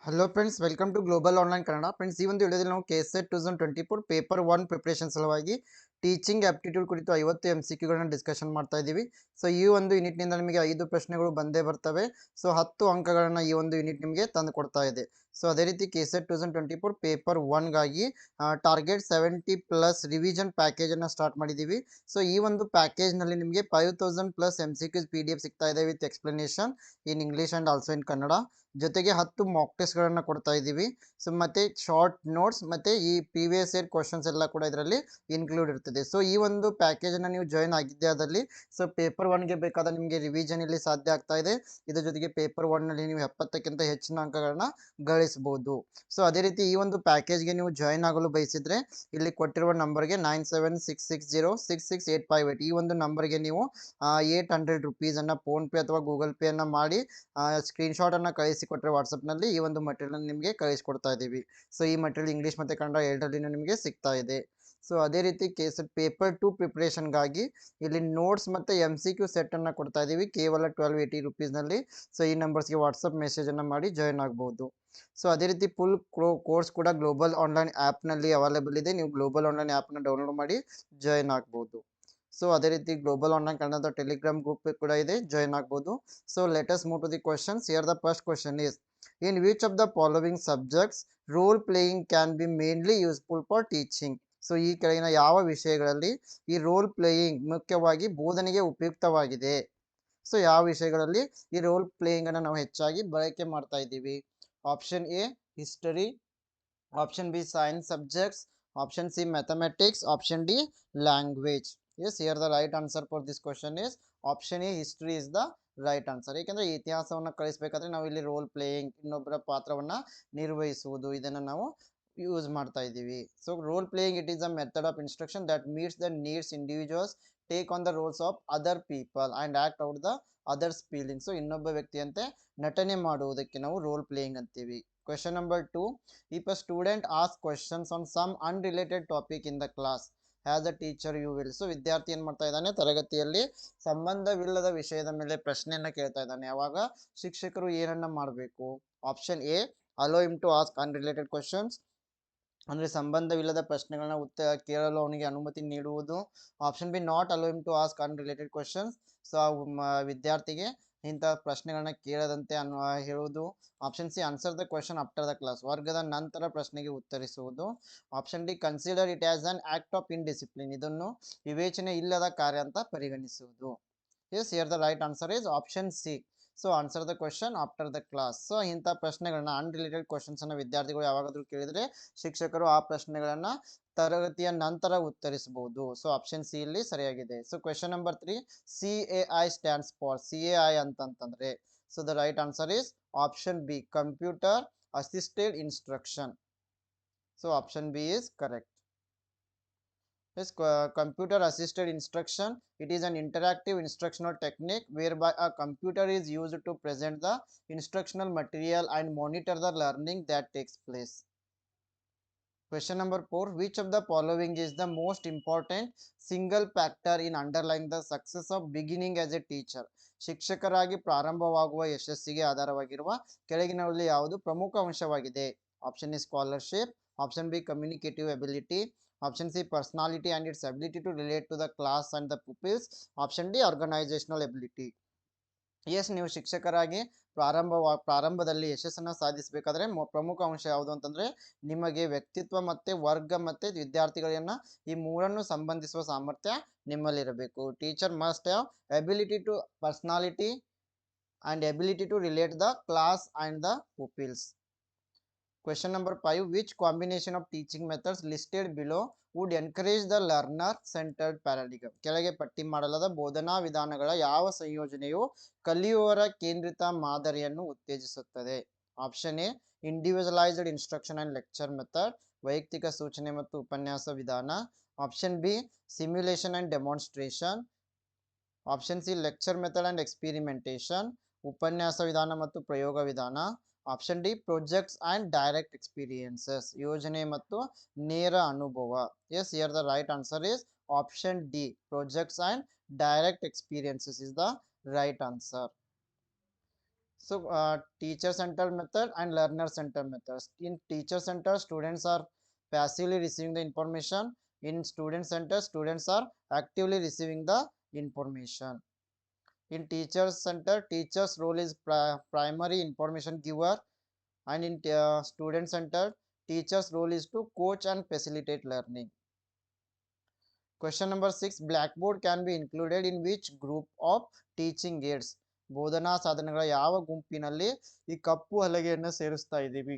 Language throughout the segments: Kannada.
Hello friends, welcome to global online Kannada. Friends, ಈ ಒಂದು ವಿಡಿಯೋದಲ್ಲಿ ನಾವು ಕೆಸೆಟ್ 2024 ಪೇಪರ್ 1 ಪ್ರಿಪರೇಷನ್ ಸಲುವಾಗಿ ಟೀಚಿಂಗ್ ಆಪ್ಟಿಟ್ಯೂಡ್ ಕುರಿತು 50 MCQಗಳನ್ನ ಡಿಸ್ಕಷನ್ ಮಾಡ್ತಾ ಇದ್ದೀವಿ. ಸೊ ಈ ಒಂದು ಯೂನಿಟ್ನಿಂದ ನಿಮಗೆ 5 ಪ್ರಶ್ನೆಗಳು ಬಂದೇ ಬರ್ತವೆ. ಸೊ 10 ಅಂಕಗಳನ್ನ ಈ ಒಂದು ಯೂನಿಟ್ ನಿಮಗೆ ತಂದು ಕೊಡ್ತಾ ಇದೆ. ಸೊ ಅದೇ ರೀತಿ ಕೆಸೆಟ್ 2024 ಪೇಪರ್ 1ಗಾಗಿ ಟಾರ್ಗೆಟ್ 70 ಪ್ಲಸ್ ರಿವಿಷನ್ ಪ್ಯಾಕೇಜ್ ಅನ್ನ ಸ್ಟಾರ್ಟ್ ಮಾಡಿದ್ದೀವಿ. ಸೊ ಈ ಒಂದು ಪ್ಯಾಕೇಜ್ ನಲ್ಲಿ ನಿಮಗೆ 5000 ಪ್ಲಸ್ MCQs PDF ಸಿಗ್ತಾ ಇದೆ with explanation in English and also in Kannada. ಜೊತೆಗೆ 10 ಮಾಕ್ ಟೆಸ್ಟ್ಗಳನ್ನು ಕೊಡ್ತಾ ಇದ್ದೀವಿ. ಸೊ ಮತ್ತೆ ಶಾರ್ಟ್ ನೋಟ್ಸ್ ಮತ್ತೆ ಈ ಪ್ರೀವಿಯಸ್ ಇಯರ್ ಕ್ವಶನ್ಸ್ ಎಲ್ಲ ಕೂಡ ಇದರಲ್ಲಿ ಇನ್ಕ್ಲೂಡ್ ಇರ್ತದೆ. ಸೊ ಈ ಒಂದು ಪ್ಯಾಕೇಜ್ ಅನ್ನ ನೀವು ಜಾಯಿನ್ ಆಗಿದ್ದೆ ಆದಲ್ಲಿ ಸೊ ಪೇಪರ್ 1ಗೆ ಬೇಕಾದ ನಿಮಗೆ ರಿವಿಷನ್ ಇಲ್ಲಿ ಸಾಧ್ಯ ಆಗ್ತಾ ಇದೆ. ಇದರ ಜೊತೆಗೆ ಪೇಪರ್ 1 ನಲ್ಲಿ ನೀವು 70ಕ್ಕಿಂತ ಹೆಚ್ಚಿನ ಅಂಕಗಳನ್ನ ಗಳಿಸಬಹುದು. ಸೊ ಅದೇ ರೀತಿ ಈ ಒಂದು ಪ್ಯಾಕೇಜ್ಗೆ ನೀವು ಜಾಯಿನ್ ಆಗಲು ಬಯಸಿದ್ರೆ ಇಲ್ಲಿ ಕೊಟ್ಟಿರುವ ನಂಬರ್ಗೆ 9766066858 ಈ ಒಂದು ನಂಬರ್ಗೆ ನೀವು 800 ರುಪೀಸ್ ಅನ್ನ ಫೋನ್ ಪೇ ಅಥವಾ ಗೂಗಲ್ ಪೇ ಅನ್ನ ಮಾಡಿ ಸ್ಕ್ರೀನ್ಶಾಟ್ ಅನ್ನ ಕಳಿಸಿಕೊಟ್ರೆ ವಾಟ್ಸಪ್ನಲ್ಲಿ ಈ ಒಂದು ಮಟೀರಿಯಲ್ ನಿಮಗೆ ಕಳಿಸ್ಕೊಡ್ತಾ ಇದ್ದೀವಿ. ಸೊ ಈ ಮಟೀರಿಯಲ್ ಇಂಗ್ಲೀಷ್ ಮತ್ತು ಕನ್ನಡ ಎರಡರಲ್ಲಿನೂ ನಿಮಗೆ ಸಿಗ್ತಾ ಇದೆ. ಸೊ ಅದೇ ರೀತಿ ಪೇಪರ್ 2 ಪ್ರಿಪ್ರೇಷನ್ಗಾಗಿ ಇಲ್ಲಿ ನೋಟ್ಸ್ ಮತ್ತು MCQ ಸೆಟ್ಟನ್ನು ಕೊಡ್ತಾ ಇದ್ದೀವಿ ಕೇವಲ 1280 ರುಪೀಸ್ನಲ್ಲಿ. ಸೊ ಈ ನಂಬರ್ಸ್ಗೆ ವಾಟ್ಸಪ್ ಮೆಸೇಜನ್ನು ಮಾಡಿ ಜಾಯಿನ್ ಆಗ್ಬೋದು. ಸೊ ಅದೇ ರೀತಿ ಫುಲ್ ಕೋರ್ಸ್ ಕೂಡ ಗ್ಲೋಬಲ್ ಆನ್ಲೈನ್ ಆ್ಯಪ್ನಲ್ಲಿ ಅವೈಲೇಬಲ್ ಇದೆ. ನೀವು ಗ್ಲೋಬಲ್ ಆನ್ಲೈನ್ ಆ್ಯಪ್ನ ಡೌನ್ಲೋಡ್ ಮಾಡಿ ಜಾಯಿನ್ ಆಗ್ಬೋದು. ಸೊ ಅದೇ ರೀತಿ global online Kannada Telegram group ಕೂಡ ಇದೆ, ಜಾಯಿನ್ ಆಗ್ಬೋದು. So let us move to the questions. Here the first question is, in which of the following subjects role playing can be mainly useful for teaching? So ಈ ಕೆಳಗಿನ ಯಾವ ವಿಷಯಗಳಲ್ಲಿ ಈ ರೋಲ್ ಪ್ಲೇಯಿಂಗ್ ಮುಖ್ಯವಾಗಿ ಬೋಧನೆಗೆ ಉಪಯುಕ್ತವಾಗಿದೆ? ಸೊ ಯಾವ ವಿಷಯಗಳಲ್ಲಿ ಈ ರೋಲ್ ಪ್ಲೇಯಿಂಗ್ ಅನ್ನು ನಾವು ಹೆಚ್ಚಾಗಿ ಬಳಕೆ ಮಾಡ್ತಾ ಇದ್ದೀವಿ? Option A history, option B science subjects, option C mathematics, option D language. Yes, here the right answer for this question is option A, history is the right answer. ಏಕೆಂದರೆ ಇತಿಹಾಸವನ್ನು ಕಲಿಸಬೇಕಾದ್ರೆ ನಾವು ಇಲ್ಲಿ ರೋಲ್ ಪ್ಲೇಯಿಂಗ್, ಇನ್ನೊಬ್ಬರ ಪಾತ್ರವನ್ನ ನಿರ್ವಹಿಸುವುದು, ಇದನ್ನು ನಾವು ಯೂಸ್ ಮಾಡ್ತಾ ಇದ್ದೀವಿ. So role playing it is a method of instruction that meets the needs individuals take on the roles of other people and act out the others feeling. So ಇನ್ನೊಬ್ಬ ವ್ಯಕ್ತಿಯಂತೆ ನಟನೆ ಮಾಡುವುದಕ್ಕೆ ನಾವು ರೋಲ್ ಪ್ಲೇಯಿಂಗ್ ಅಂತೀವಿ. Question number 2, if a student asks questions on some unrelated topic in the class, as a teacher you will. So ವಿದ್ಯಾರ್ಥಿ ಏನು ಮಾಡ್ತಾ ಇದ್ದಾನೆ, ತರಗತಿಯಲ್ಲಿ ಸಂಬಂಧವಿಲ್ಲದ ವಿಷಯದ ಮೇಲೆ ಪ್ರಶ್ನೆಯನ್ನ ಕೇಳ್ತಾ ಇದ್ದಾನೆ. ಯಾವಾಗ ಶಿಕ್ಷಕರು ಏನನ್ನ ಮಾಡಬೇಕು? Option A, allow him to ask unrelated questions, ಅಂದರೆ ಸಂಬಂಧವಿಲ್ಲದ ಪ್ರಶ್ನೆಗಳನ್ನ ಕೇಳಲು ಅವನಿಗೆ ಅನುಮತಿ ನೀಡುವುದು. Option B, not allow him to ask unrelated questions, so ವಿದ್ಯಾರ್ಥಿಗೆ ಇಂಥ ಪ್ರಶ್ನೆಗಳನ್ನ ಕೇಳದಂತೆ ಹೇಳುವುದು. Option C, answer the question after the class, ವರ್ಗದ ನಂತರ ಪ್ರಶ್ನೆಗೆ ಉತ್ತರಿಸುವುದು. Option D, consider it as an act of indiscipline, ಇದನ್ನು ವಿವೇಚನೆ ಇಲ್ಲದ ಕಾರ್ಯ ಅಂತ ಪರಿಗಣಿಸುವುದು. Yes, here the right answer is option C. So answer the question after the class. So ಇಂಥ ಪ್ರಶ್ನೆಗಳನ್ನ ಅನ್ರಿಲೇಟೆಡ್ ಕ್ವಶನ್ಸ್ ಅನ್ನ ವಿದ್ಯಾರ್ಥಿಗಳು ಯಾವಾಗಾದ್ರೂ ಕೇಳಿದ್ರೆ ಶಿಕ್ಷಕರು ಆ ಪ್ರಶ್ನೆಗಳನ್ನ ತರಗತಿಯ ನಂತರ ಉತ್ತರಿಸಬಹುದು. ಸೊ ಆಪ್ಷನ್ ಸಿ ಇಲ್ಲಿ ಸರಿಯಾಗಿದೆ. So question number 3, CAI stands for, CAI ಅಂತಂದ್ರೆ so the right answer is option B, computer assisted instruction. So option B is correct. Yes, computer assisted instruction, it is an interactive instructional technique whereby a computer is used to present the instructional material and monitor the learning that takes place. Question number 4, which of the following is the most important single factor in underlying the success of beginning as a teacher? ಶಿಕ್ಷಕರಾಗಿ ಪ್ರಾರಂಭವಾಗುವ ಯಶಸ್ಸಿಗೆ ಆಧಾರವಾಗಿರುವ ಕೆಳಗಿನವುಗಳಲ್ಲಿ ಯಾವುದು ಪ್ರಮುಖ ಅಂಶವಾಗಿದೆ? Option A scholarship, option B communicative ability, option C personality and its ability to relate to the class and the pupils, option D organisational ability. Yes, ನೀವು ಶಿಕ್ಷಕರಾಗಿ ಪ್ರಾರಂಭದಲ್ಲಿ ಯಶಸ್ಸನ್ನು ಸಾಧಿಸಬೇಕಾದ್ರೆ ಪ್ರಮುಖ ಅಂಶ ಯಾವುದು ಅಂತಂದ್ರೆ ನಿಮಗೆ ವ್ಯಕ್ತಿತ್ವ ಮತ್ತೆ ವರ್ಗ ಮತ್ತೆ ವಿದ್ಯಾರ್ಥಿಗಳನ್ನ ಈ ಮೂರನ್ನು ಸಂಬಂಧಿಸುವ ಸಾಮರ್ಥ್ಯ ನಿಮ್ಮಲ್ಲಿರಬೇಕು. Teacher must have ability to personality and ability to relate the class and the pupils. Question number 5, which combination of teaching methods listed below would encourage the learner centered paradigm? ಕೆಳಗೆ ಪಟ್ಟಿ ಮಾಡಲಾದ ಬೋಧನಾ ವಿಧಾನಗಳ ಯಾವ ಸಂಯೋಜನೆಯು ಕಲಿಯುವವರ ಕೇಂದ್ರಿತ ಮಾದರಿಯನ್ನು ಉತ್ತೇಜಿಸುತ್ತದೆ? Option A, individualised instruction and lecture method, ವೈಯಕ್ತಿಕ ಸೂಚನೆ ಮತ್ತು ಉಪನ್ಯಾಸ ವಿಧಾನ. Option B, simulation and demonstration. Option C, lecture method and experimentation, ಉಪನ್ಯಾಸ ವಿಧಾನ ಮತ್ತು ಪ್ರಯೋಗ ವಿಧಾನ. Option D, projects and direct experiences, ಯೋಜನೆ ಮತ್ತು ನೇರ ಅನುಭವ. Yes, here the right answer is option D, projects and direct experiences is the right answer. So teacher centered method and learner centered methods. In teacher center, students are passively receiving the information. In student center, students are actively receiving the information. In teacher center, teacher's role is primary information giver, and in student center, teacher's role is to coach and facilitate learning. Question number 6, blackboard can be included in which group of teaching aids? ಬೋಧನಾ ಸಾಧನಗಳ ಯಾವ ಗುಂಪಿನಲ್ಲಿ ಈ ಕಪ್ಪು ಹಲಗೆಯನ್ನು ಸೇರಿಸ್ತಾ ಇದ್ದೀವಿ?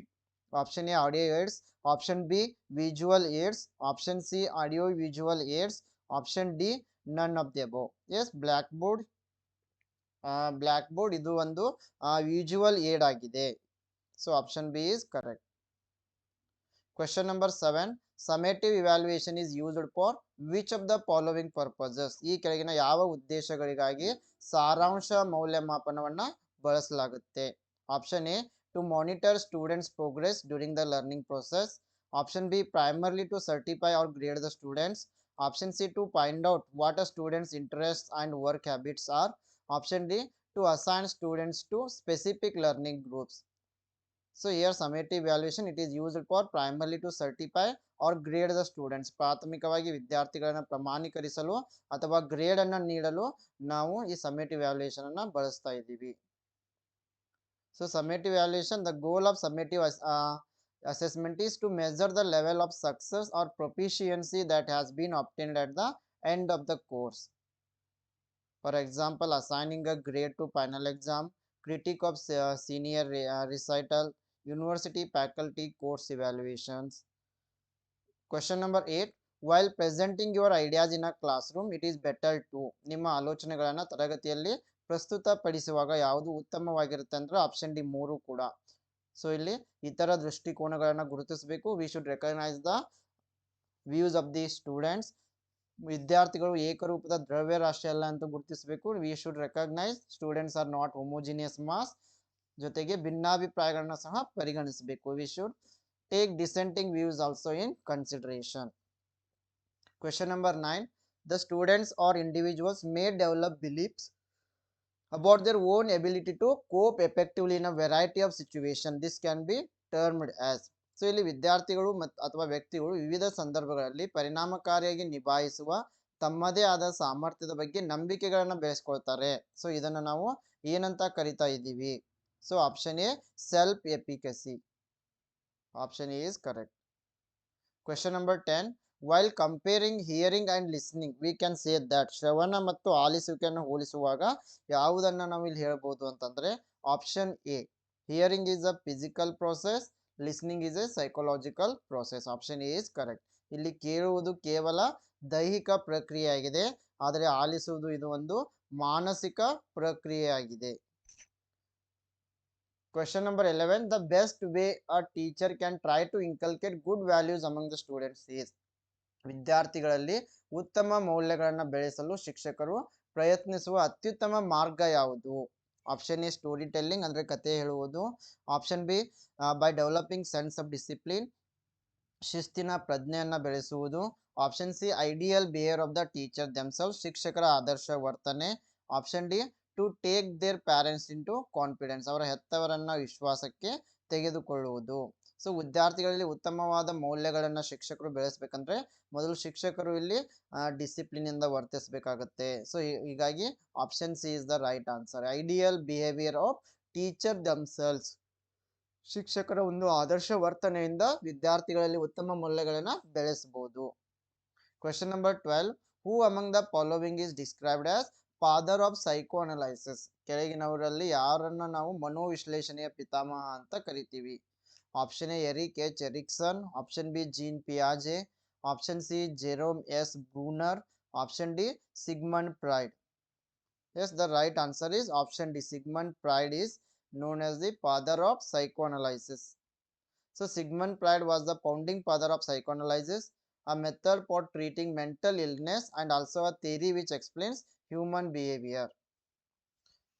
Option A audio aids, option B visual aids, option C audio visual aids, option D none of the above. Yes, blackboard ಇದು ಒಂದು ವಿಜುವಲ್ ಏಡ್ ಆಗಿದೆ. So option B is correct. Question number 7, summative evaluation is used for which of the following purposes? ಈ ಕೆಳಗಿನ ಯಾವ ಉದ್ದೇಶಗಳಿಗಾಗಿ ಸಾರಾಂಶ ಮೌಲ್ಯಮಾಪನವನ್ನ ಬಳಸಲಾಗುತ್ತೆ? Option A to monitor students progress during the learning process. Option B primarily to certify or grade the students. Option C to find out what a student's interests and work habits are. Option D to assign students to specific learning groups. So here summative evaluation, it is used for primarily to certify or grade the students. ಪ್ರಾಥಮಿಕವಾಗಿ ವಿದ್ಯಾರ್ಥಿಗಳನ್ನು ಪ್ರಮಾಣೀಕರಿಸಲು ಅಥವಾ ಗ್ರೇಡ್ ಅನ್ನು ನೀಡಲು ನಾವು ಈ ಸಮ್ಮೇಟಿವ್ ವ್ಯಾಲ್ಯೂಯೇಷನ್ ಅನ್ನು ಬಳಸ್ತಾ ಇದ್ದೀವಿ. So summative evaluation, the goal of summative assessment is to measure the level of success or proficiency that has been obtained at the end of the course. For example, assigning a grade to final exam, critique of senior recital, university faculty course evaluations. Question number 8, while presenting your ideas in a classroom, it is better to ನಿಮ್ಮ ಆಲೋಚನೆಗಳನ್ನು ತರಗತಿಯಲ್ಲಿ ಪ್ರಸ್ತುತಪಡಿಸುವಾಗ ಯಾವುದು ಉತ್ತಮವಾಗಿರುತ್ತೆ ಅಂದ್ರೆ ಆಪ್ಷನ್ ಡಿ 3 ಕೂಡ. ಸೊ ಇಲ್ಲಿ ಇತರ ದೃಷ್ಟಿಕೋನಗಳನ್ನು ಗುರುತಿಸಬೇಕು. We should recognise the views of the students. ವಿದ್ಯಾರ್ಥಿಗಳು ಏಕರೂಪದ ದ್ರವ್ಯ ರಾಶಿ ಅಲ್ಲ ಅಂತ ಗುರುತಿಸಬೇಕು. We should recognise students are not homogeneous mass. ಜೊತೆಗೆ ಭಿನ್ನಾಭಿಪ್ರಾಯಗಳನ್ನ ಸಹ ಪರಿಗಣಿಸಬೇಕು. We should take dissenting views also in consideration. Question number 9, the students are individuals may develop beliefs about their own ability to cope effectively in a variety of situation. This can be termed as. So ಇಲ್ಲಿ ವಿದ್ಯಾರ್ಥಿಗಳು ಅಥವಾ ವ್ಯಕ್ತಿಗಳು ವಿವಿಧ ಸಂದರ್ಭಗಳಲ್ಲಿ ಪರಿಣಾಮಕಾರಿಯಾಗಿ ನಿಭಾಯಿಸುವ ತಮ್ಮದೇ ಆದ ಸಾಮರ್ಥ್ಯದ ಬಗ್ಗೆ ನಂಬಿಕೆಗಳನ್ನು ಬೆಳೆಸ್ಕೊಳ್ತಾರೆ. ಸೊ ಇದನ್ನು ನಾವು ಏನಂತ ಕರಿತಾ ಇದ್ದೀವಿ? So option A self efficacy. Option A is correct. Question number 10, while comparing hearing and listening, we can say that ಶ್ರವಣ ಮತ್ತು ಆಲಿಸುವಿಕೆಯನ್ನು ಹೋಲಿಸುವಾಗ ಯಾವುದನ್ನು ನಾವು ಇಲ್ಲಿ ಹೇಳ್ಬೋದು ಅಂತಂದ್ರೆ option A hearing is a physical process, listening is A psychological process. Option A is correct. ಇಲ್ಲಿ ಕೇಳುವುದು ಕೇವಲ ದೈಹಿಕ ಪ್ರಕ್ರಿಯೆಯಾಗಿದೆ, ಆದರೆ ಆಲಿಸುವುದು ಇದು ಒಂದು ಮಾನಸಿಕ ಪ್ರಕ್ರಿಯೆಯಾಗಿದೆ. Question number 11, the best way a teacher can try to inculcate good values among the students is. ವಿದ್ಯಾರ್ಥಿಗಳಲ್ಲಿ ಉತ್ತಮ ಮೌಲ್ಯಗಳನ್ನು ಬೆಳೆಸಲು ಶಿಕ್ಷಕರು ಪ್ರಯತ್ನಿಸುವ ಅತ್ಯುತ್ತಮ ಮಾರ್ಗ ಯಾವುದು? ಆಪ್ಷನ್ ಎ ಸ್ಟೋರಿ ಟೆಲ್ಲಿಂಗ್ ಅಂದ್ರೆ ಕತೆ ಹೇಳುವುದು. Option B by developing sense of discipline, ಶಿಸ್ತಿನ ಪ್ರಜ್ಞೆಯನ್ನ ಬೆಳೆಸುವುದು. Option C ideal behaviour of the teacher themselves, ಶಿಕ್ಷಕರ ಆದರ್ಶ ವರ್ತನೆ. Option D to take their parents in to confidence, ಅವರ ಹೆತ್ತವರನ್ನ ವಿಶ್ವಾಸಕ್ಕೆ ತೆಗೆದುಕೊಳ್ಳುವುದು. ಸೊ ವಿದ್ಯಾರ್ಥಿಗಳಲ್ಲಿ ಉತ್ತಮವಾದ ಮೌಲ್ಯಗಳನ್ನು ಶಿಕ್ಷಕರು ಬೆಳೆಸಬೇಕಂದ್ರೆ ಮೊದಲು ಶಿಕ್ಷಕರು ಇಲ್ಲಿ ಡಿಸಿಪ್ಲಿನ್ ಇಂದ ವರ್ತಿಸಬೇಕಾಗುತ್ತೆ. ಸೊ ಹೀಗಾಗಿ option C is the right answer. Ideal behaviour of teacher themselves, ಶಿಕ್ಷಕರ ಒಂದು ಆದರ್ಶ ವರ್ತನೆಯಿಂದ ವಿದ್ಯಾರ್ಥಿಗಳಲ್ಲಿ ಉತ್ತಮ ಮೌಲ್ಯಗಳನ್ನು ಬೆಳೆಸಬಹುದು. Question number 12, who among the following is described as father of psychoanalysis? ಕೆಳಗಿನವರಲ್ಲಿ ಯಾರನ್ನ ನಾವು ಮನೋವಿಶ್ಲೇಷಣೆಯ ಪಿತಾಮಹ ಅಂತ ಕರಿತೀವಿ? Option A Erik H Erikson, option B Jean ಪಿಯಾಜೆ, option C Jerome S Bruner, option D Sigmund Freud. Yes, the right answer is option D. Sigmund Freud is known as the father of psychoanalysis. So Sigmund Freud was the founding father of psychoanalysis, a method for treating mental illness and also a theory which explains human behavior.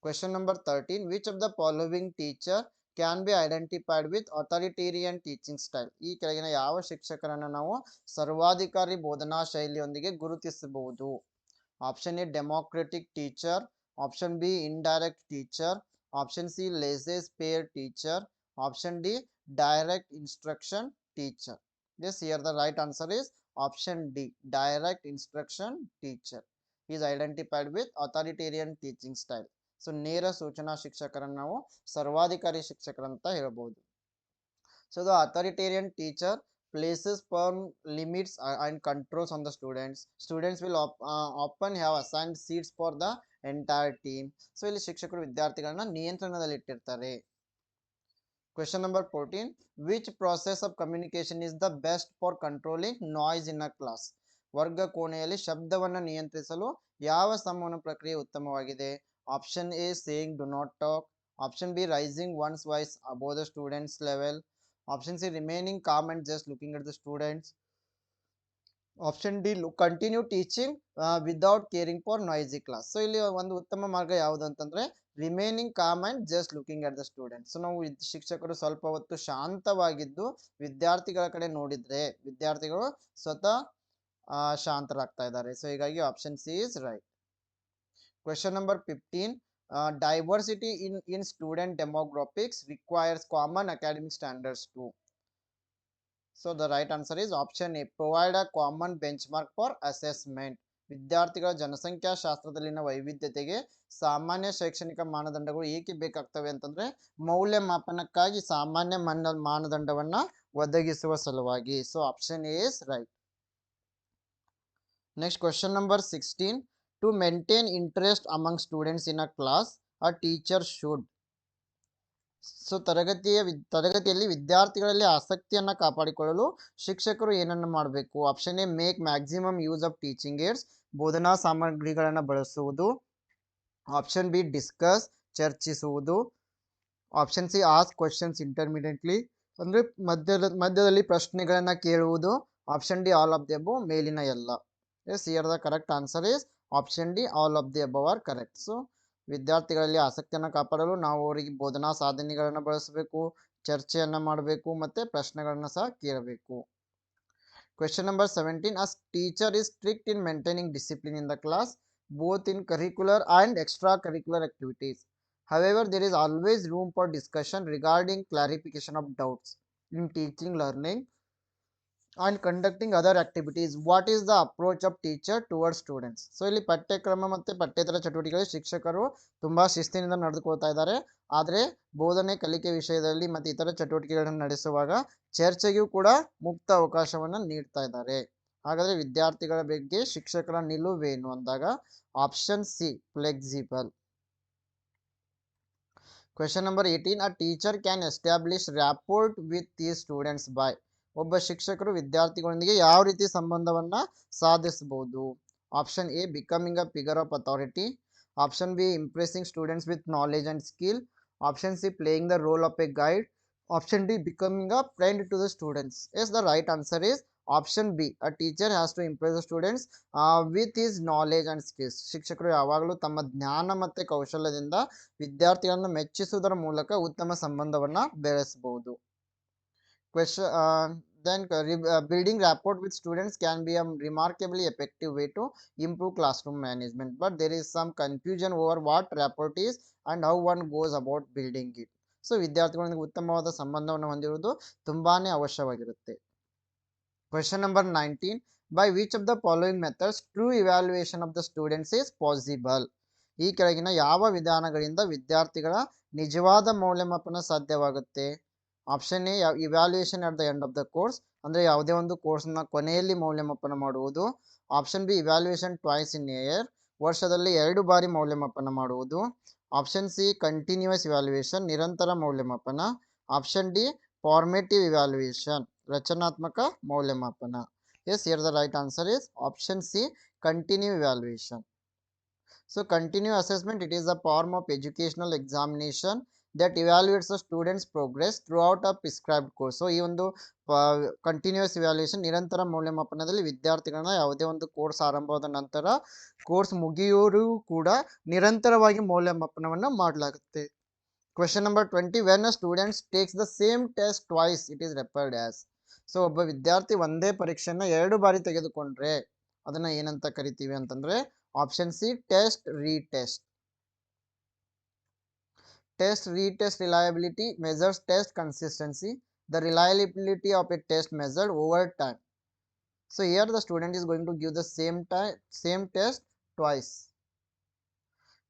Question number 13, which of the following teacher can be identified with authoritarian teaching style? ಈ ಕೆಳಗಿನ ಯಾವ ಶಿಕ್ಷಕರನ್ನು ನಾವು ಸರ್ವಾಧಿಕಾರಿ ಬೋಧನಾ ಶೈಲಿಯೊಂದಿಗೆ ಗುರುತಿಸಬಹುದು? Option A democratic teacher, option B indirect teacher, option C laissez faire teacher, option D direct instruction teacher. Yes, here the right answer is option D, direct instruction teacher is identified with authoritarian teaching style. So ನೇರ ಸೂಚನಾ ಶಿಕ್ಷಕರನ್ನು ನಾವು ಸರ್ವಾಧಿಕಾರಿ ಶಿಕ್ಷಕರಂತ ಹೇಳ್ಬೋದು. So the authoritarian teacher places firm limits and controls on the students. Students will often have assigned seats for the entire team. So ಇಲ್ಲಿ ಶಿಕ್ಷಕರು ವಿದ್ಯಾರ್ಥಿಗಳನ್ನ ನಿಯಂತ್ರಣದಲ್ಲಿ ಇಟ್ಟಿರ್ತಾರೆ. Question number 14. Which process of communication is the best for controlling noise in a class? ವರ್ಗ ಕೋಣೆಯಲ್ಲಿ ಶಬ್ದವನ್ನು ನಿಯಂತ್ರಿಸಲು ಯಾವ ಸಂವಹನ ಪ್ರಕ್ರಿಯೆ ಉತ್ತಮವಾಗಿದೆ? Option A saying do not talk, option B raising one's voice above the students level, option C remaining calm and just looking at the students, option D continue teaching without caring for noisy class. So ಇಲ್ಲಿ ಒಂದು ಉತ್ತಮ ಮಾರ್ಗ ಯಾವುದು ಅಂತಂದ್ರೆ remaining calm and just looking at the students. So ನಾವು ಶಿಕ್ಷಕರು ಸ್ವಲ್ಪ ಹೊತ್ತು ಶಾಂತವಾಗಿದ್ದು ವಿದ್ಯಾರ್ಥಿಗಳ ಕಡೆ ನೋಡಿದ್ರೆ ವಿದ್ಯಾರ್ಥಿಗಳು ಸ್ವತಃ ಶಾಂತರಾಗ್ತಾ ಇದ್ದಾರೆ. ಸೊ ಹೀಗಾಗಿ option C is right. Question number 15. Diversity in student demographics requires common academic standards too. So the right answer is option A, provide a common benchmark for assessment. ವಿದ್ಯಾರ್ಥಿಗಳ ಜನಸಂಖ್ಯಾ ಶಾಸ್ತ್ರದಲ್ಲಿನ ವೈವಿಧ್ಯತೆಗೆ ಸಾಮಾನ್ಯ ಶೈಕ್ಷಣಿಕ ಮಾನದಂಡಗಳು ಏಕೆ ಬೇಕಾಗ್ತವೆ ಅಂತಂದ್ರೆ ಮೌಲ್ಯಮಾಪನಕ್ಕಾಗಿ ಸಾಮಾನ್ಯ ಮಾನದಂಡವನ್ನ ಒದಗಿಸುವ ಸಲುವಾಗಿ. So option A is right. Next question number 16. To maintain interest among students in a class, a teacher should. So ತರಗತಿಯಲ್ಲಿ ವಿದ್ಯಾರ್ಥಿಗಳಲ್ಲಿ ಆಸಕ್ತಿಯನ್ನು ಕಾಪಾಡಿಕೊಳ್ಳಲು ಶಿಕ್ಷಕರು ಏನನ್ನು ಮಾಡಬೇಕು? Option A make maximum use of teaching aids, ಬೋಧನಾ ಸಾಮಗ್ರಿಗಳನ್ನು ಬಳಸುವುದು, ಆಪ್ಷನ್ ಬಿ ಡಿಸ್ಕಸ್ ಚರ್ಚಿಸುವುದು, option C ask questions intermediately ಅಂದ್ರೆ ಮಧ್ಯದಲ್ಲಿ ಪ್ರಶ್ನೆಗಳನ್ನ ಕೇಳುವುದು, option D all of the above ಮೇಲಿನ ಎಲ್ಲ. Yes, here the correct answer is option D all of the above are correct. So ವಿದ್ಯಾರ್ಥಿಗಳಲ್ಲಿ ಆಸಕ್ತಿಯನ್ನು ಕಾಪಾಡಲು ನಾವು ಅವರಿಗೆ ಬೋಧನಾ ಸಾಧನೆಗಳನ್ನು ಬಳಸಬೇಕು, ಚರ್ಚೆಯನ್ನು ಮಾಡಬೇಕು ಮತ್ತೆ ಪ್ರಶ್ನೆಗಳನ್ನು ಸಹ ಕೇಳಬೇಕು. Question number 17. A teacher is strict in maintaining discipline in the class both in curricular and extra curricular activities. However, there is always room for discussion regarding clarification of doubts in teaching, learning and conducting other activities. What is the approach of teacher towards students? So ಇಲ್ಲಿ ಪಠ್ಯಕ್ರಮ ಮತ್ತೆ ಪಠ್ಯೇತರ ಚಟುವಟಿಕೆಗಳಲ್ಲಿ ಶಿಕ್ಷಕರು ತುಂಬಾ ಶಿಸ್ತಿನಿಂದ ನಡೆದುಕೊಳ್ತಾ ಇದ್ದಾರೆ. ಆದರೆ ಬೋಧನೆ ಕಲಿಕೆ ವಿಷಯದಲ್ಲಿ ಮತ್ತೆ ಇತರ ಚಟುವಟಿಕೆಗಳನ್ನು ನಡೆಸುವಾಗ ಚರ್ಚೆಗೂ ಕೂಡ ಮುಕ್ತ ಅವಕಾಶವನ್ನು ನೀಡ್ತಾ ಇದ್ದಾರೆ. ಹಾಗಾದ್ರೆ ವಿದ್ಯಾರ್ಥಿಗಳ ಬಗ್ಗೆ ಶಿಕ್ಷಕರ ನಿಲುವೇನು ಅಂದಾಗ option C flexible. Question number 18. A teacher can establish rapport with the students by. ಒಬ್ಬ ಶಿಕ್ಷಕರು ವಿದ್ಯಾರ್ಥಿಗಳೊಂದಿಗೆ ಯಾವ ರೀತಿ ಸಂಬಂಧವನ್ನ ಸಾಧಿಸಬಹುದು? Option A becoming a figure of authority, option B impressing students with knowledge and skill, option C playing the role of a guide, option D becoming a friend to the students. Yes, the right answer is option B, a teacher has to impress the students with his knowledge and skills. ಶಿಕ್ಷಕರು ಯಾವಾಗಲೂ ತಮ್ಮ ಜ್ಞಾನ ಮತ್ತೆ ಕೌಶಲ್ಯದಿಂದ ವಿದ್ಯಾರ್ಥಿಗಳನ್ನು ಮೆಚ್ಚಿಸುವುದರ ಮೂಲಕ ಉತ್ತಮ ಸಂಬಂಧವನ್ನ ಬೆಳೆಸಬಹುದು. Building rapport with students can be a remarkably effective way to improve classroom management, but there is some confusion over what rapport is and how one goes about building it. So ವಿದ್ಯಾರ್ಥಿಗಳೊಂದಿಗೆ ಉತ್ತಮವಾದ ಸಂಬಂಧವನ್ನು ಹೊಂದಿರುವುದು ತುಂಬಾನೇ ಅವಶ್ಯವಾಗಿರುತ್ತೆ. Question number 19. By which of the following methods true evaluation of the students is possible? ಈ ಕೆಳಗಿನ ಯಾವ ವಿಧಾನಗಳಿಂದ ವಿದ್ಯಾರ್ಥಿಗಳ ನಿಜವಾದ ಮೌಲ್ಯಮಾಪನ ಸಾಧ್ಯವಾಗುತ್ತೆ? Option A evaluation at the end of the course, ಅಂದ್ರೆ ಯಾವುದೇ ಒಂದು ಕೋರ್ಸ್ನ ಕೊನೆಯಲ್ಲಿ ಮೌಲ್ಯಮಾಪನ ಮಾಡುವುದು. Option B evaluation twice in a year, ವರ್ಷದಲ್ಲಿ 2 ಬಾರಿ ಮೌಲ್ಯಮಾಪನ ಮಾಡುವುದು. ಆಪ್ಷನ್ ಸಿ ಕಂಟಿನ್ಯೂಯಸ್ ಇವ್ಯಾಲ್ಯೂಯೇಷನ್, ನಿರಂತರ ಮೌಲ್ಯಮಾಪನ. ಆಪ್ಷನ್ ಡಿ ಫಾರ್ಮೇಟಿವ್ ಇವ್ಯಾಲ್ಯೂಯೇಷನ್, ರಚನಾತ್ಮಕ ಮೌಲ್ಯಮಾಪನ. Yes, here the right answer is option C continue evaluation. So continuous assessment, it is a form of educational examination that evaluates the students progress throughout a prescribed course. So ಈ ಒಂದು ಕಂಟಿನ್ಯೂಸ್ ಇವ್ಯಾಲ್ಯೂಯೇಷನ್ ನಿರಂತರ ಮೌಲ್ಯಮಾಪನದಲ್ಲಿ ವಿದ್ಯಾರ್ಥಿಗಳನ್ನ ಯಾವುದೇ ಒಂದು ಕೋರ್ಸ್ ಆರಂಭವಾದ ನಂತರ ಕೋರ್ಸ್ ಮುಗಿಯೋರು ಕೂಡ ನಿರಂತರವಾಗಿ ಮೌಲ್ಯಮಾಪನವನ್ನು ಮಾಡಲಾಗುತ್ತೆ. Question number 20. When a student takes the same test twice, it is referred as. So ಒಬ್ಬ ವಿದ್ಯಾರ್ಥಿ ಒಂದೇ ಪರೀಕ್ಷೆಯನ್ನ 2 ಬಾರಿ ತೆಗೆದುಕೊಂಡ್ರೆ ಅದನ್ನ ಏನಂತ ಕರಿತೀವಿ ಅಂತಂದ್ರೆ option C test retest. Test retest reliability measures test consistency. The reliability of a test measured over time. So here the student is going to give the same test twice.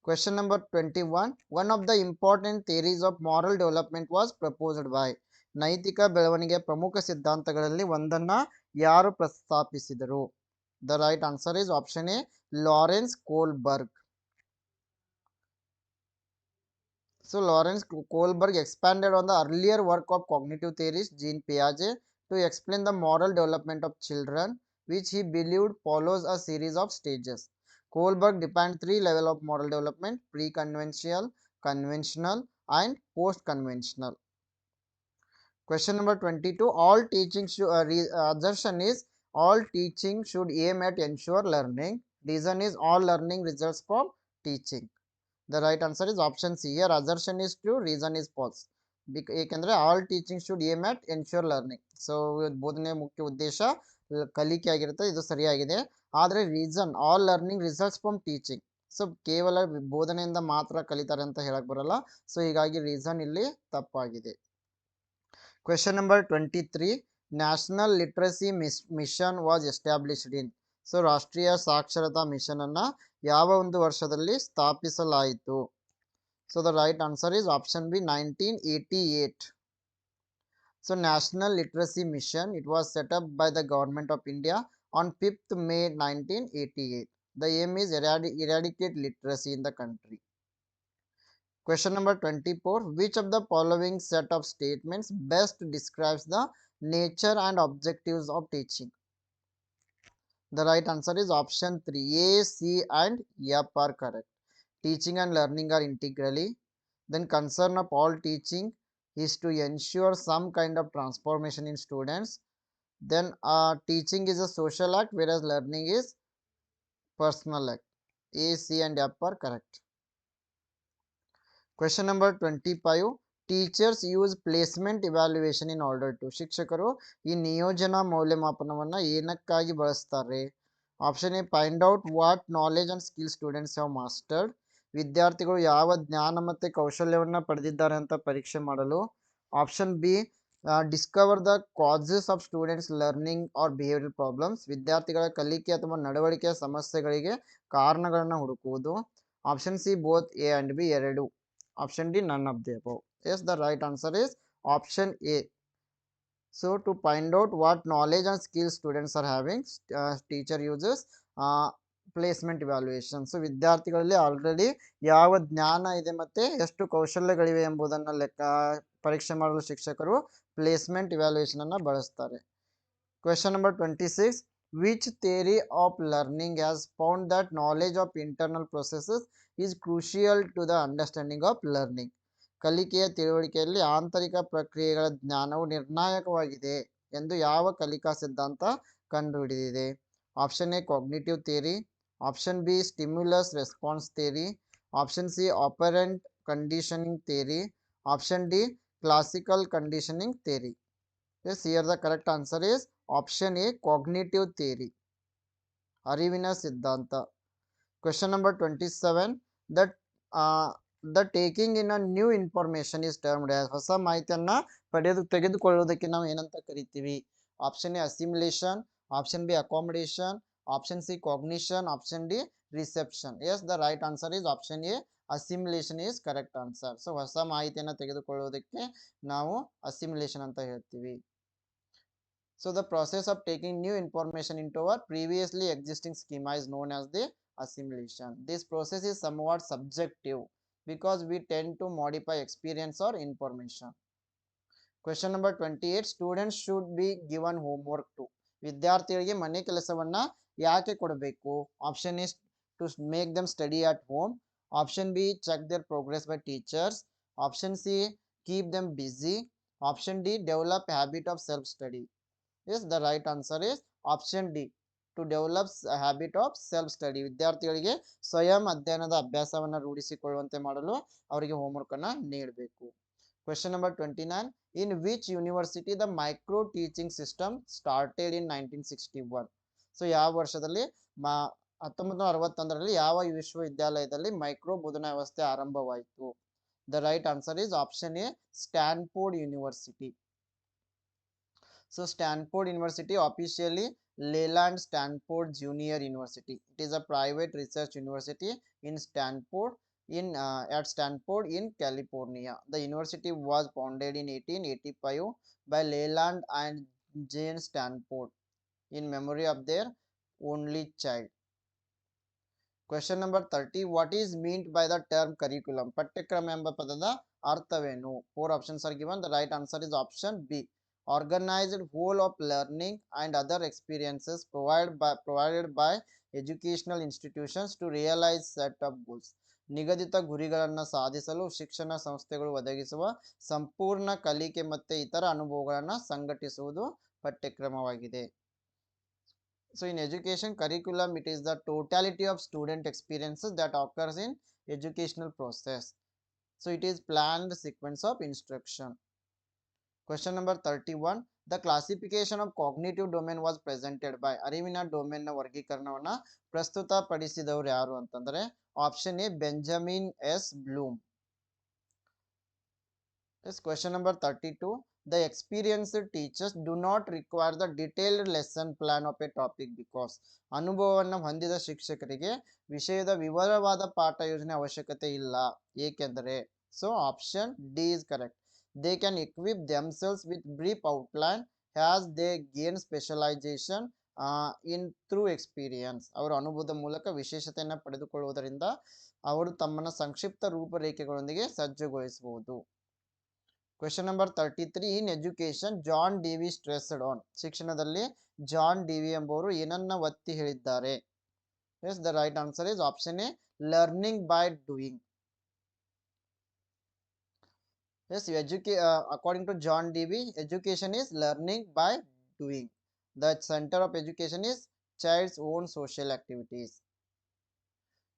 Question number 21. One of the important theories of moral development was proposed by. ನೈತಿಕ ಬೆಳವಣಿಗೆಯ ಪ್ರಮುಖ ಸಿದ್ಧಾಂತಗಳಲ್ಲಿ ಒಂದನ್ನ ಯಾರು ಪ್ರಸ್ತಾಪಿಸಿದರು? The right answer is option A, Lawrence Kohlberg. So Lawrence Kohlberg expanded on the earlier work of cognitive theorist Jean Piaget to explain the moral development of children, which he believed follows a series of stages. Kohlberg defined three levels of moral development: pre-conventional, conventional, and post-conventional. Question number 22. All teaching assertion is all teaching should aim at ensure learning. Reason is all learning results from teaching. The right answer is option C. Here assertion is true, reason is false. ಏಕೆಂದರೆ all teaching should aim at ensure learning. So ಬೋಧನೆ ಮುಖ್ಯ ಉದ್ದೇಶ ಕಲಿಕೆ ಆಗಿರುತ್ತೆ, ಇದು ಸರಿಯಾಗಿದೆ. ಆದರೆ reason all learning results from teaching. So ಕೇವಲ ಬೋಧನೆಯಿಂದ ಮಾತ್ರ ಕಲಿತಾರೆ ಅಂತ ಹೇಳಕ್ ಬರಲ್ಲ. ಸೊ ಹೀಗಾಗಿ ರೀಸನ್ ಇಲ್ಲಿ ತಪ್ಪಾಗಿದೆ. Question number 23. National Literacy Mission was established in. So ರಾಷ್ಟ್ರೀಯ ಸಾಕ್ಷರತಾ ಮಿಷನ್ ಅನ್ನ ಯಾವ ಒಂದು ವರ್ಷದಲ್ಲಿ ಸ್ಥಾಪಿಸಲಾಯಿತು? So the right answer is option B, 1988. So National Literacy Mission, it was set up by the government of India on 5th May 1988. The aim is eradicate literacy in the country. Question number 24. Which of the following set of statements best describes the nature and objectives of teaching? The right answer is option 3. A, C and F are correct. Teaching and learning are integrally. Then concern of all teaching is to ensure some kind of transformation in students. Then teaching is a social act, whereas learning is personal act. A, C and F are correct. Question number 25. Teachers use placement evaluation in order to. ಶಿಕ್ಷಕರು ಈ ನಿಯೋಜನಾ ಮೌಲ್ಯಮಾಪನವನ್ನ ಏನಕ್ಕಾಗಿ ಬಳಸ್ತಾರೆ? Option A, find out what knowledge and skill students have mastered. ವಿದ್ಯಾರ್ಥಿಗಳು ಯಾವ ಜ್ಞಾನ ಮತ್ತು ಕೌಶಲ್ಯವನ್ನು ಪಡೆದಿದ್ದಾರೆ ಅಂತ ಪರೀಕ್ಷೆ ಮಾಡಲು. Option B, discover the causes of students learning or behaviour problems. ವಿದ್ಯಾರ್ಥಿಗಳ ಕಲಿಕೆ ಅಥವಾ ನಡವಳಿಕೆಯ ಸಮಸ್ಯೆಗಳಿಗೆ ಕಾರಣಗಳನ್ನು ಹುಡುಕುವುದು. Option C, both A and B, ಎರಡು. Option D, none of the above. Yes, the right answer is option A. So to find out what knowledge and skills students are having, teacher uses placement evaluation. So ವಿದ್ಯಾರ್ಥಿಗಳಲ್ಲಿ ಆಲ್ರೆಡಿ ಯಾವ ಜ್ಞಾನ ಇದೆ ಮತ್ತು ಎಷ್ಟು ಕೌಶಲ್ಯಗಳಿವೆ ಎಂಬುದನ್ನು ಪರೀಕ್ಷೆ ಮಾಡಲು ಶಿಕ್ಷಕರು ಪ್ಲೇಸ್ಮೆಂಟ್ ಇವ್ಯಾಲ್ಯೂಯೇಷನ್ ಅನ್ನು ಬಳಸ್ತಾರೆ. Question number 26. Which theory of learning has found that knowledge of internal processes is crucial to the understanding of learning? ಕಲಿಕೆಯ ತಿಳುವಳಿಕೆಯಲ್ಲಿ ಆಂತರಿಕ ಪ್ರಕ್ರಿಯೆಗಳ ಜ್ಞಾನವು ನಿರ್ಣಾಯಕವಾಗಿದೆ ಎಂದು ಯಾವ ಕಲಿಕಾ ಸಿದ್ಧಾಂತ ಕಂಡುಹಿಡಿದಿದೆ? Option A, cognitive theory. Option B, stimulus response theory. Option C, operant conditioning theory. Option D, classical conditioning theory. Yes, here the correct answer is option A, cognitive theory. ಅರಿವಿನ ಸಿದ್ಧಾಂತ. Question number 27. The taking in a new information is termed as. ಹೊಸ ಮಾಹಿತಿಯನ್ನ ತೆಗೆದುಕೊಳ್ಳುವುದಕ್ಕೆ ನಾವು ಏನಂತ ಕರಿತೀವಿ? Option A, assimilation. Option B, accommodation. Option C, cognition. Option D, reception. Yes, the right answer is option A, assimilation is correct answer. So ಹೊಸ ಮಾಹಿತಿಯನ್ನು ತೆಗೆದುಕೊಳ್ಳುವುದಕ್ಕೆ ನಾವು ಅಸಿಮಿಲೇಷನ್ ಅಂತ ಹೇಳ್ತೀವಿ. So the process of taking new information into our previously existing schema is known as the assimilation. This process is somewhat subjective because we tend to modify experience or information. Question number 28. Students should be given homework too. ವಿದ್ಯಾರ್ಥಿಗಳಿಗೆ ಮನೆ ಕೆಲಸವನ್ನ ಯಾಕೆ ಕೊಡಬೇಕು? Option is to make them study at home. Option B, check their progress by teachers. Option C, keep them busy. Option D, develop habit of self study. Yes, the right answer is option D, to develop a habit of self study. ವಿದ್ಯಾರ್ಥಿಗಳಿಗೆ ಸ್ವಯಂ ಅಧ್ಯಯನದ ಅಭ್ಯಾಸವನ್ನು ರೂಢಿಸಿಕೊಳ್ಳುವಂತೆ ಮಾಡಲು ಅವರಿಗೆ ಹೋಮ್ವರ್ಕ್ ಅನ್ನು ನೀಡಬೇಕು. Question number 29. In which university the micro teaching system started in 1961? So ಯಾವ ವರ್ಷದಲ್ಲಿ 1961ರಲ್ಲಿ ಯಾವ ವಿಶ್ವವಿದ್ಯಾಲಯದಲ್ಲಿ ಮೈಕ್ರೋ ಬೋಧನಾ ವ್ಯವಸ್ಥೆ ಆರಂಭವಾಯಿತು? The right answer is option A, Stanford University. So Stanford University, officially Leland Stanford Junior University. It is a private research university in Stanford at Stanford in California. The university was founded in 1885 by Leland and Jane Stanford in memory of their only child. Question number 30. What is meant by the term curriculum? Paಠ್ಯಕ್ರಮ ಎಂಬ ಪದದ ಅರ್ಥವೇನು? Four options are given. The right answer is option B. Organized whole of learning and other experiences provided by educational institutions to realize set of goals. ನಿಗದಿತ ಗುರಿಗಳನ್ನು ಸಾಧಿಸಲು ಶಿಕ್ಷಣ ಸಂಸ್ಥೆಗಳು ಒದಗಿಸುವ ಸಂಪೂರ್ಣ ಕಲಿಕೆ ಮತ್ತು ಇತರ ಅನುಭವಗಳನ್ನು ಸಂಘಟಿಸುವುದು ಪಠ್ಯಕ್ರಮವಾಗಿದೆ. So in education curriculum, it is the totality of student experiences that occurs in educational process. So it is planned sequence of instruction. Question number 31. The classification of cognitive domain was presented by ಅರಿವಿನ ಡೊಮೇನ್ ನ ವರ್ಗೀಕರಣವನ್ನ ಪ್ರಸ್ತುತಪಡಿಸಿದವರು ಯಾರು ಅಂತಂದ್ರೆ option A Benjamin S Bloom. Yes, question number 32. The experienced teachers do not require the detailed lesson plan of a topic because ಅನುಭವವನ್ನು ಹೊಂದಿದ ಶಿಕ್ಷಕರಿಗೆ ವಿಷಯದ ವಿವರವಾದ ಪಾಠ ಯೋಜನೆ ಅವಶ್ಯಕತೆ ಇಲ್ಲ. ಏಕೆಂದರೆ so option D is correct. They can equip themselves with brief outline as they gain specialization in through experience. ಅವರು ಅನುಭವದ ಮೂಲಕ ವಿಶೇಷತೆಯನ್ನು ಪಡೆದುಕೊಳ್ಳುವುದರಿಂದ ಅವರು ತಮ್ಮನ್ನು ಸಂಕ್ಷಿಪ್ತ ರೂಪರೇಖೆಗಳೊಂದಿಗೆ ಸಜ್ಜುಗೊಳಿಸಬಹುದು. Question number 33. In education, John Dewey stressed on. ಶಿಕ್ಷಣದಲ್ಲಿ ಜಾನ್ ಡಿವಿ ಎಂಬುವರು ಏನನ್ನ ಒತ್ತಿ ಹೇಳಿದ್ದಾರೆ? Yes, the right answer is option A, learning by doing. Yes, according to John Dewey, education is learning by doing. The center of education is child's own social activities.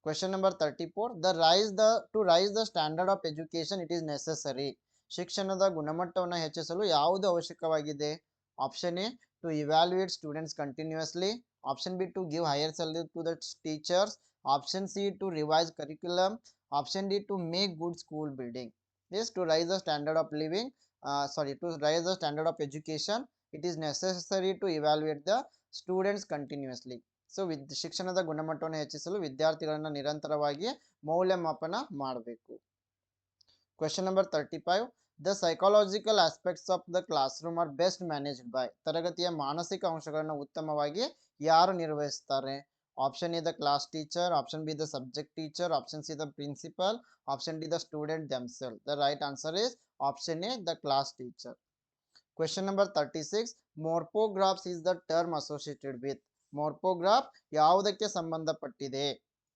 Question number 34. To rise the standard of education, it is necessary. ಶಿಕ್ಷಣದ ಗುಣಮಟ್ಟವನ್ನು ಹೆಚ್ಚಿಸಲು ಯಾವುದು ಅವಶ್ಯಕವಾಗಿದೆ? Option A to evaluate students continuously, option B to give higher salary to the teachers, option C to revise curriculum, option D to make good school building. Yes, to rise the standard of living, to rise the standard of education, it is necessary to evaluate the students continuously. So ಶಿಕ್ಷಣದ ಗುಣಮಟ್ಟವನ್ನು ಹೆಚ್ಚಿಸಲು ವಿದ್ಯಾರ್ಥಿಗಳನ್ನು ನಿರಂತರವಾಗಿ ಮೌಲ್ಯಮಾಪನ ಮಾಡಬೇಕು. Question number 35. The psychological aspects of the classroom are best managed by. ತರಗತಿಯ ಮಾನಸಿಕ ಅಂಶಗಳನ್ನು ಉತ್ತಮವಾಗಿ ಯಾರು ನಿರ್ವಹಿಸುತ್ತಾರೆ? Option A the class teacher, option B the subject teacher, option C the principal, option D the student themselves. The right answer is option A, the class teacher. Question number 36. Morphographs is the term associated with. Morphograph ಯಾವುದಕ್ಕೆ ಸಂಬಂಧಪಟ್ಟಿದೆ?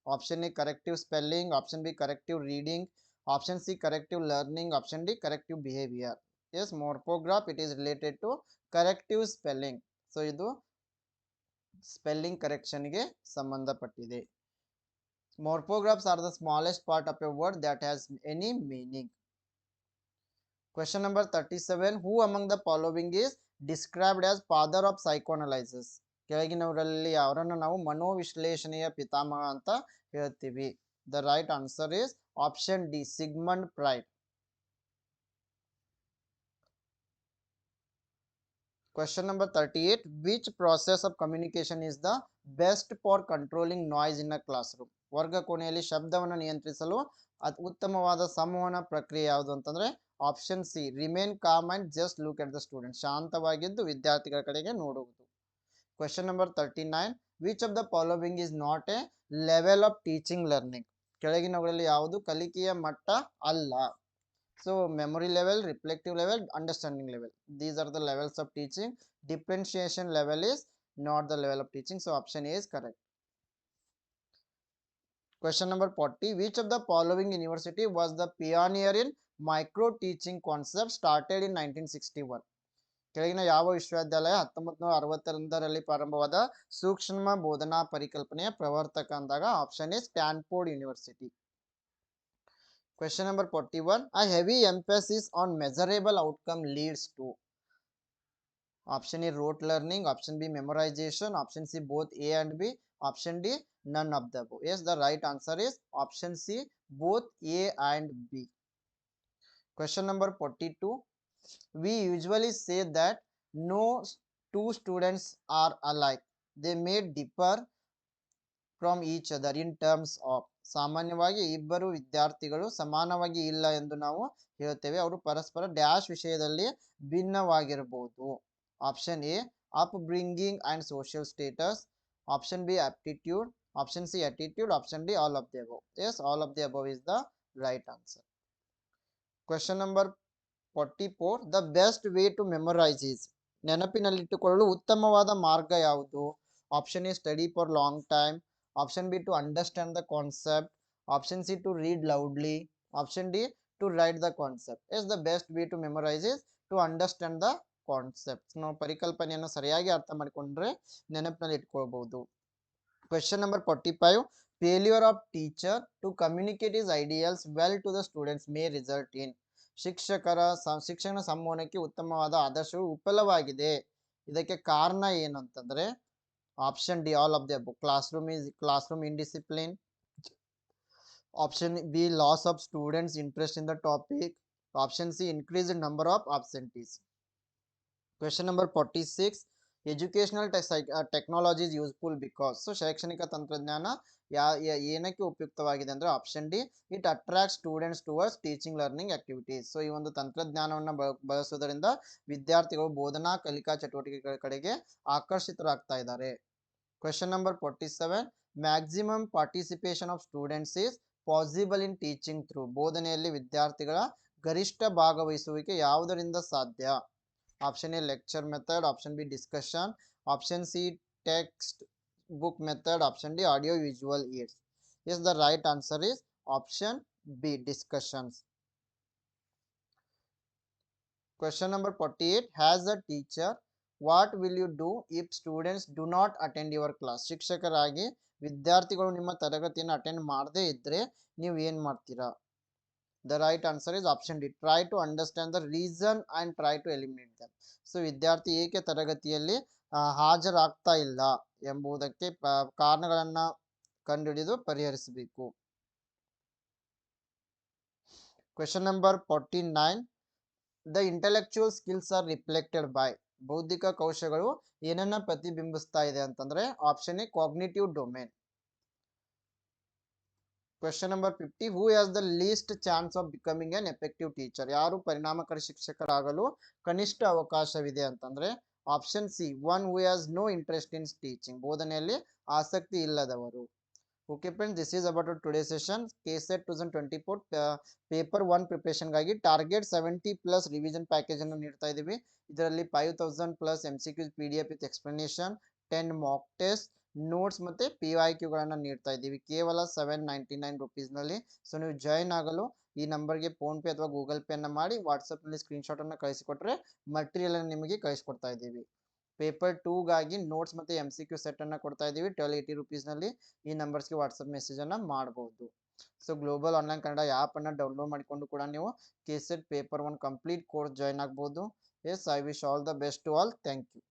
Option A corrective spelling, option B corrective reading, option C corrective learning, option D corrective behaviour. Yes, morphograph it is related to corrective spelling. So ಇದು ಸ್ಪೆಲ್ಲಿಂಗ್ ಕರೆಕ್ಷನ್ ಗೆ ಸಂಬಂಧಪಟ್ಟಿದೆ. Morphographs are the smallest part of a word that has any meaning. Question number 37. Who among the following is described as father of psychoanalysis? ಕೆಳಗಿನವರಲ್ಲಿ ಅವರನ್ನು ನಾವು ಮನೋವಿಶ್ಲೇಷಣೆಯ ಪಿತಾಮಹ ಅಂತ ಹೇಳ್ತೀವಿ. The right answer is option D, Sigmund Freud. Question number 38. Which process of communication is the best for controlling noise in a classroom? ವರ್ಗ ಕೋಣೆಯಲ್ಲಿ ಶಬ್ದವನ್ನು ನಿಯಂತ್ರಿಸಲು ಉತ್ತಮವಾದ ಸಂವಹನ ಪ್ರಕ್ರಿಯೆ ಯಾವುದು ಅಂತಂದ್ರೆ option C, remain calm and just look at the student. ಶಾಂತವಾಗಿದ್ದು ವಿದ್ಯಾರ್ಥಿಗಳ ಕಡೆಗೆ ನೋಡುವುದು. Question number 39. Which of the following is not a level of teaching learning? ಕೆಳಗಿನವುಗಳಲ್ಲಿ ಯಾವುದು ಕಲಿಕೆಯ ಮಟ್ಟ ಅಲ್ಲ? So memory level, reflective level, understanding level. These are the levels of teaching. Differentiation level is not the level of teaching. So option A is correct. Question number 40. Which of the following university was the pioneer in micro teaching concept started in 1961? ಕೆಳಗಿನ ಯಾವ ವಿಶ್ವವಿದ್ಯಾಲಯ 1961ರಲ್ಲಿ ಪ್ರಾರಂಭವಾದ ಸೂಕ್ಷ್ಮ ಬೋಧನಾ ಪರಿಕಲ್ಪನೆಯ ಪ್ರವರ್ತಕ ಅಂದಾಗ option A Stanford university. Question number 41. A heavy emphasis on measurable outcome leads to. Option A, rote learning, option B, memorization, option C, both A and B, option D, none of the above. Yes, the right answer is option C, both A and B. Question number 42. We usually say that no two students are alike. They may differ from each other in terms of. ಸಾಮಾನ್ಯವಾಗಿ ಇಬ್ಬರು ವಿದ್ಯಾರ್ಥಿಗಳು ಸಮಾನವಾಗಿ ಇಲ್ಲ ಎಂದು ನಾವು ಹೇಳ್ತೇವೆ. ಅವರು ಪರಸ್ಪರ ಡ್ಯಾಶ್ ವಿಷಯದಲ್ಲಿ ಭಿನ್ನವಾಗಿರಬಹುದು. Option A up bringing and social status, option B aptitude, option C attitude, option D all of the above. Yes, all of the above is the right answer. Question number 44. The best way to memorize is. ನೆನಪಿನಲ್ಲಿಟ್ಟುಕೊಳ್ಳಲು ಉತ್ತಮವಾದ ಮಾರ್ಗ ಯಾವುದು? Option A study for long time, option B to understand the concept, option C to read loudly, option D to write the concept. Yes the best way to memorize is to understand the concept. ನಾವು ಪರಿಕಲ್ಪನೆಯನ್ನು ಸರಿಯಾಗಿ ಅರ್ಥ ಮಾಡಿಕೊಂಡ್ರೆ ನೆನಪಿನಲ್ಲಿ ಇಟ್ಕೊಳ್ಬಹುದು. Question number 45. Failure of teacher to communicate his ideals well to the students may result in. ಶಿಕ್ಷಣ ಸಂವಹನಕ್ಕೆ ಉತ್ತಮವಾದ ಆದರ್ಶವು ವಿಫಲವಾಗಿದೆ. ಇದಕ್ಕೆ ಕಾರಣ ಏನು ಅಂತಂದ್ರೆ option D all of the above. Classroom indiscipline, option B loss of students interest in the topic, option C increased number of absentees. Question number 46. Educational technology is useful because. So ಶೈಕ್ಷಣಿಕ ತಂತ್ರಜ್ಞಾನ ಏನಕ್ಕೆ ಉಪಯುಕ್ತವಾಗಿದೆ ಅಂದ್ರೆ option D it attract students towards teaching learning activities. So ಈ ಒಂದು ತಂತ್ರಜ್ಞಾನವನ್ನು ಬಳಸುವುದರಿಂದ ವಿದ್ಯಾರ್ಥಿಗಳು ಬೋಧನಾ ಕಲಿಕಾ ಚಟುವಟಿಕೆಗಳ ಕಡೆಗೆ ಆಕರ್ಷಿತರಾಗ್ತಾ ಇದ್ದಾರೆ. Question number 47. Maximum participation of students is possible in teaching through. ಬೋಧನೆಯಲ್ಲಿ ವಿದ್ಯಾರ್ಥಿಗಳ ಗರಿಷ್ಠ ಭಾಗವಹಿಸುವಿಕೆ ಯಾವುದರಿಂದ ಸಾಧ್ಯ? Option A lecture method, option B discussion, option C text book method, option D audio visual aids. Yes, the right answer is option B discussions. Question number 48. Has a teacher, what will you do if students do not attend your class? ಶಿಕ್ಷಕರಾಗಿ ವಿದ್ಯಾರ್ಥಿಗಳು ನಿಮ್ಮ ತರಗತಿಯನ್ನು ಅಟೆಂಡ್ ಮಾಡದೇ ಇದ್ರೆ ನೀವು ಏನು ಮಾಡ್ತೀರಾ? The right answer is option D. Try to understand the reason and try to eliminate them. So ವಿದ್ಯಾರ್ಥಿ ಏಕೆ ತರಗತಿಯಲ್ಲಿ ಹಾಜರಾಗ್ತಾ ಇಲ್ಲ ಎಂಬುದಕ್ಕೆ ಕಾರಣಗಳನ್ನ ಕಂಡುಹಿಡಿದು ಪರಿಹರಿಸಬೇಕು. Question number 49. The intellectual skills are reflected by. ಬೌದ್ಧಿಕ ಕೌಶಲ್ಯಗಳು ಏನನ್ನ ಪ್ರತಿಬಿಂಬಿಸ್ತಾ ಇದೆ ಅಂತಂದ್ರೆ option A cognitive domain. Question number 50. Who has the least chance of becoming an effective teacher? ಯಾರು ಪರಿಣಾಮಕಾರಿ ಶಿಕ್ಷಕರಾಗಲು ಕನಿಷ್ಠ ಅವಕಾಶವಿದೆ ಅಂತಂದ್ರೆ option C one who has no interest in teaching. ಬೋಧನೆಯಲ್ಲಿ ಆಸಕ್ತಿ ಇಲ್ಲದವರು. Okay friends, this is about today session. KSET 2024 paper 1 preparation ಗಾಗಿ ಟಾರ್ಗೆಟ್ 70+ ರಿವಿಷನ್ ಪ್ಯಾಕೇಜ್ ಅನ್ನು ನೀಡ್ತಾ ಇದೀವಿ. ಇದರಲ್ಲಿ 5000+ MCQs PDF with explanation, 10 mock test, notes ಮತ್ತೆ PYQ ಗಳನ್ನ ನೀಡ್ತಾ ಇದ್ದೀವಿ ಕೇವಲ 799 rupees ನಲ್ಲಿ. ಸೊ ನೀವು ಜಾಯಿನ್ ಆಗಲು ಈ ನಂಬರ್ಗೆ ಫೋನ್ ಪೇ ಅಥವಾ ಗೂಗಲ್ ಪೇ ಅನ್ನ ಮಾಡಿ ವಾಟ್ಸ್ಆಪ್ ನಲ್ಲಿ ಸ್ಕ್ರೀನ್ ಶಾಟ್ ಅನ್ನ ಕಳಿಸಿಕೊಟ್ರೆ ಮಟೀರಿಯಲ್ ಅನ್ನು ನಿಮಗೆ ಕಳಿಸ್ಕೊಡ್ತಾ ಇದ್ದೀವಿ. ಪೇಪರ್ 2 ಗಾಗಿ ನೋಟ್ಸ್ ಮತ್ತೆ MCQ ಸೆಟ್ ಅನ್ನ ಕೊಡ್ತಾ ಇದ್ದೀವಿ 1280 rupees ನಲ್ಲಿ. ಈ ನಂಬರ್ಸ್ಗೆ ವಾಟ್ಸ್ಆಪ್ ಮೆಸೇಜ್ ಅನ್ನ ಮಾಡಬಹುದು. So global online Kannada app ಅನ್ನ ಡೌನ್ಲೋಡ್ ಮಾಡಿಕೊಂಡು ಕೂಡ ನೀವು KSET ಪೇಪರ್ 1 ಕಂಪ್ಲೀಟ್ ಕೋರ್ಸ್ ಜಾಯಿನ್ ಆಗಬಹುದು. Yes, I wish all the best to all. Thank you.